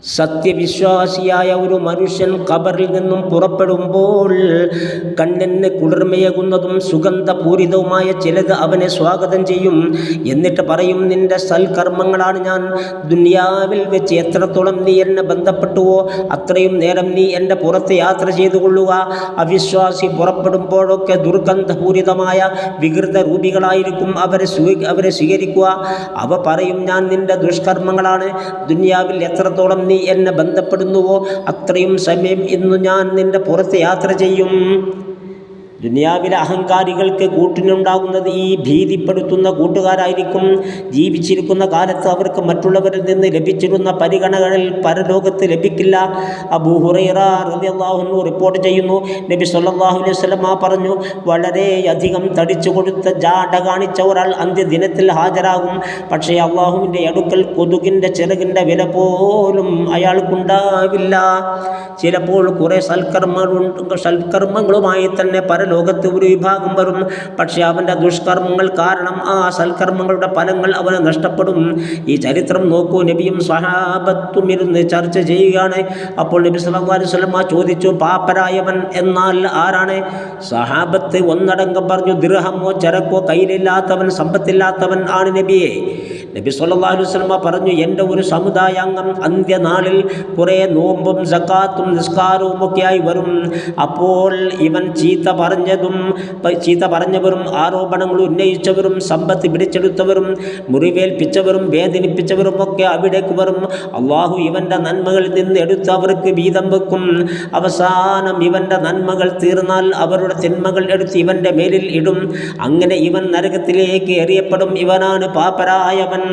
സത്യവിശ്വാസിയായ ഒരു മനുഷ്യൻ ഖബറിൽ നിന്നും പുറപ്പെടുമ്പോൾ കണ്ണിന് കുളിർമയേകുന്നതും സുഗന്ധപൂരിതവുമായ ചിലത് അവനെ സ്വാഗതം ചെയ്യും. എന്നിട്ട് പറയും, നിന്റെ സൽക്കർമ്മങ്ങളാണ് ഞാൻ ദുനിയാവിൽ വെച്ച് എത്രത്തോളം നീ എന്നെ ബന്ധപ്പെട്ടുവോ അത്രയും നേരം നീ എൻ്റെ പുറത്ത് യാത്ര ചെയ്തു കൊള്ളുക. അവിശ്വാസി പുറപ്പെടുമ്പോഴൊക്കെ ദുർഗന്ധപൂരിതമായ വികൃത രൂപികളായിരിക്കും അവരെ സ്വീകരിക്കുക. അവ പറയും, ഞാൻ നിന്റെ ദുഷ്കർമ്മങ്ങളാണ് ദുനിയാവിൽ എത്രത്തോളം നീ എന്നെ ബന്ധപ്പെടുന്നുവോ അത്രയും സമയം ഇന്നു ഞാൻ നിന്റെ പുറത്ത് യാത്ര ചെയ്യും. ദുനിയാവിലെ അഹങ്കാരികൾക്ക് കൂട്ടിനുണ്ടാകുന്നത് ഈ ഭീതിപ്പെടുത്തുന്ന കൂട്ടുകാരായിരിക്കും. ജീവിച്ചിരിക്കുന്ന കാലത്ത് അവർക്ക് മറ്റുള്ളവരിൽ നിന്ന് ലഭിച്ചിരുന്ന പരിഗണനകളിൽ പരലോകത്ത് ലഭിക്കില്ല. അബൂ ഹുറൈറ റളിയല്ലാഹു അൻഹു റിപ്പോർട്ട് ചെയ്യുന്നു, നബി സല്ലല്ലാഹു അലൈഹി വസല്ലം പറഞ്ഞു, വളരെയധികം തടിച്ചു കൊടുത്ത ജാട കാണിച്ച ഒരാൾ അന്ത്യദിനത്തിൽ ഹാജരാകും. പക്ഷേ അള്ളാഹുവിൻ്റെ അടുക്കൽ കൊതുകിൻ്റെ ചിറകിൻ്റെ വില പോലും അയാൾക്കുണ്ടാവില്ല. ചിലപ്പോൾ കുറേ സൽക്കർമ്മങ്ങളുമായി തന്നെ ലോകത്ത് ഒരു വിഭാഗം വരും. പക്ഷെ അവൻ്റെ ദുഷ്കർമ്മങ്ങൾ കാരണം ആ സൽക്കർമ്മങ്ങളുടെ ഫലങ്ങൾ അവന് നഷ്ടപ്പെടും. ഈ ചരിത്രം നോക്കൂ. നബിയും സ്വഹാബത്തും ഇരുന്ന് ചർച്ച ചെയ്യുകയാണ്. അപ്പോൾ നബി സല്ലല്ലാഹു അലൈഹി വസല്ലം ചോദിച്ചു, പാപ്പരായവൻ എന്നാൽ ആരാണ്? സ്വഹാബത്ത് ഒന്നടങ്കം പറഞ്ഞു, ദിർഹമോ ചരക്കോ കയ്യിലില്ലാത്തവൻ, സമ്പത്തില്ലാത്തവൻ ആണ് നബിയെ. നബി സല്ലല്ലാഹു അലൈഹി വസല്ലം പറഞ്ഞു, എൻ്റെ ഒരു സമുദായാംഗം അന്ത്യനാളിൽ കുറേ നോമ്പും സക്കാത്തും നിസ്കാരവും ഒക്കെയായി വരും. അപ്പോൾ ഇവൻ ചീത്ത പറഞ്ഞവരും ആരോപണങ്ങൾ ഉന്നയിച്ചവരും സമ്പത്ത് പിടിച്ചെടുത്തവരും മുറിവേൽപ്പിച്ചവരും വേദനിപ്പിച്ചവരും ഒക്കെ അവിടേക്ക് വരും. അള്ളാഹു ഇവൻ്റെ നന്മകളിൽ നിന്ന് എടുത്ത് അവർക്ക് വീതം വെക്കും. അവസാനം ഇവൻ്റെ നന്മകൾ തീർന്നാൽ അവരുടെ തിന്മകൾ എടുത്ത് ഇവൻ്റെ മേലിൽ ഇടും. അങ്ങനെ ഇവൻ നരകത്തിലേക്ക് എറിയപ്പെടും. ഇവനാണ് പാപ്പരായവൻ.